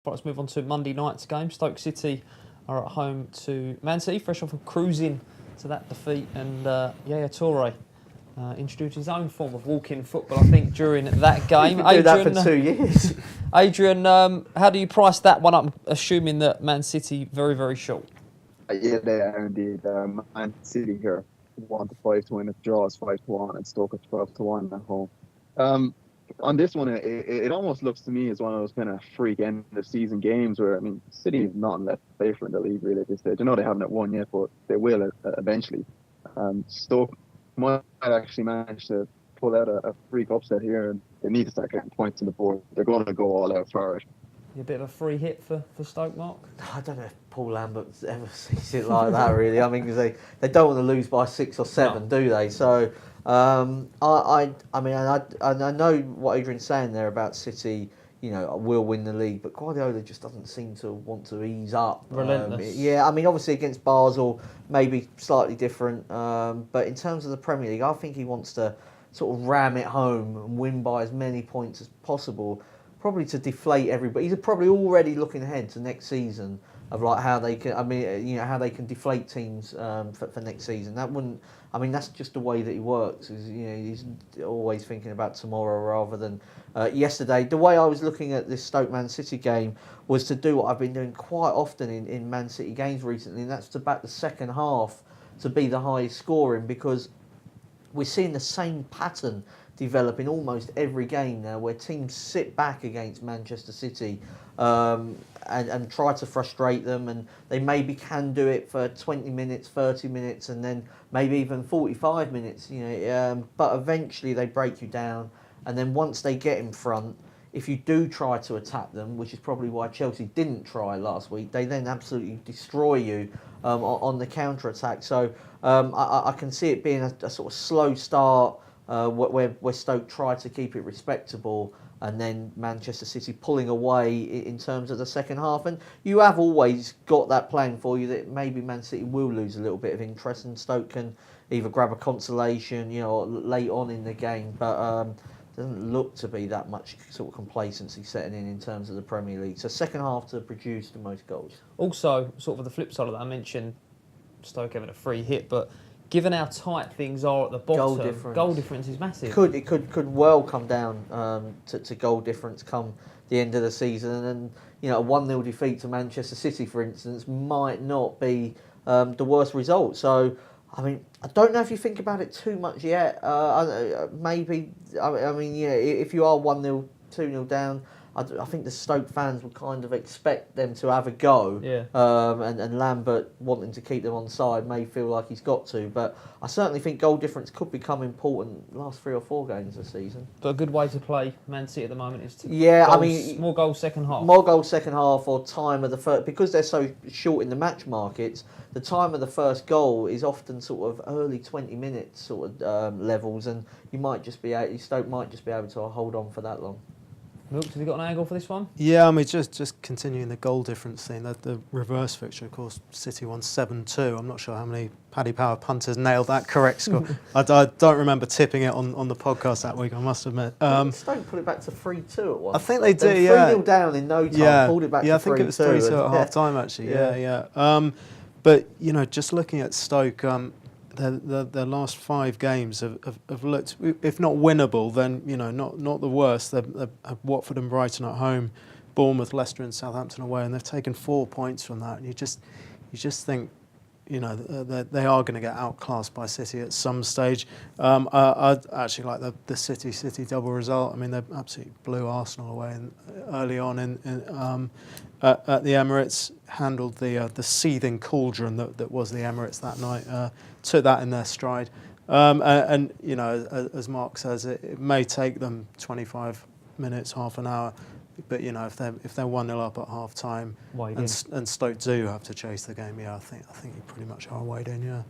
Right, let's move on to Monday night's game. Stoke City are at home to Man City, fresh off of cruising to that defeat. And Yaya Toure introduced his own form of walk-in football, I think, during that game. Adrian, that for 2 years. Adrian, how do you price that one up, assuming that Man City very, very short? Yeah, they are indeed. Man City here 1-5 to win. If draw is 5-1, and Stoke at 12-1 at home. On this one, it almost looks to me as one of those kind of freak end of season games where, I mean, City is not left safer in the league really at this stage. I know they haven't won yet, but they will eventually. Stoke might actually manage to pull out a freak upset here, and they need to start getting points on the board. They're going to go all out for it. A bit of a free hit for Stoke, Mark? I don't know if Paul Lambert ever sees it like that, really. I mean, because they don't want to lose by 6 or 7, do they? So, I know what Adrian's saying there about City, will win the league, but Guardiola just doesn't seem to want to ease up. Relentless. Yeah, I mean, obviously against Basel, maybe slightly different, but in terms of the Premier League, I think he wants to sort of ram it home and win by as many points as possible, probably to deflate everybody. He's probably already looking ahead to next season of like how they can, how they can deflate teams for next season. That's just the way that he works. He's always thinking about tomorrow rather than yesterday. The way I was looking at this Stoke Man City game was to do what I've been doing quite often in Man City games recently, and that's to back the second half to be the highest scoring, because we're seeing the same pattern develop in almost every game now, where teams sit back against Manchester City and try to frustrate them, and they maybe can do it for 20 minutes, 30 minutes, and then maybe even 45 minutes, but eventually they break you down, and then once they get in front, if you do try to attack them, which is probably why Chelsea didn't try last week, they then absolutely destroy you on the counter-attack. So I can see it being a sort of slow start where Stoke try to keep it respectable, and then Manchester City pulling away in terms of the second half. And you have always got that playing for you that maybe Man City will lose a little bit of interest and Stoke can either grab a consolation, late on in the game. But doesn't look to be that much sort of complacency setting in terms of the Premier League. So second half to produce the most goals. Also, sort of the flip side of that, I mentioned Stoke having a free hit, but given how tight things are at the bottom, goal difference is massive. It could well come down to goal difference come the end of the season, and a 1-0 defeat to Manchester City, for instance, might not be the worst result. So, I mean, I don't know if you think about it too much yet. Maybe, if you are 1-0, 2-0 down, I think the Stoke fans would kind of expect them to have a go. Yeah. And Lambert wanting to keep them on side may feel like he's got to. But I certainly think goal difference could become important last 3 or 4 games this season. But a good way to play Man City at the moment is to more goals second half. More goals second half, or time of the first, because they're so short in the match markets. The time of the first goal is often sort of early 20 minutes sort of levels, and Stoke might just be able to hold on for that long. Luke, have you got an angle for this one? Yeah, I mean, just continuing the goal difference thing, the reverse fixture, of course, City won 7-2. I'm not sure how many Paddy Power punters nailed that correct score. I don't remember tipping it on the podcast that week, I must admit. Stoke put it back to 3-2 at once. I think they did, yeah. 3-0 down in no time, pulled it back to 3-2. Yeah, I think it was 3-2 at half-time, actually, yeah. But, just looking at Stoke, their last 5 games have looked, if not winnable, then not the worst. They've Watford and Brighton at home, Bournemouth, Leicester, and Southampton away, and they've taken 4 points from that. And you just think, they are going to get outclassed by City at some stage. I'd actually like the City double result. I mean, they absolutely blew Arsenal away early on at the Emirates. Handled the seething cauldron that was the Emirates that night. Took that in their stride. As Mark says, it may take them 25 minutes, half an hour. But if they're 1-0 up at half time and Stoke do have to chase the game, I think you pretty much are weighed in, yeah.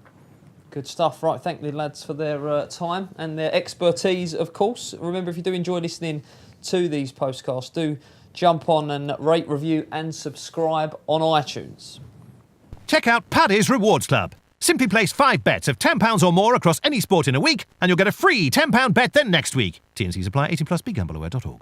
Good stuff. Right, thank the lads for their time and their expertise, of course. Remember, if you do enjoy listening to these podcasts, do jump on and rate, review and subscribe on iTunes. Check out Paddy's Rewards Club. Simply place 5 bets of £10 or more across any sport in a week and you'll get a free £10 bet the next week. T&Cs apply. 18+. BeGambleAware.org.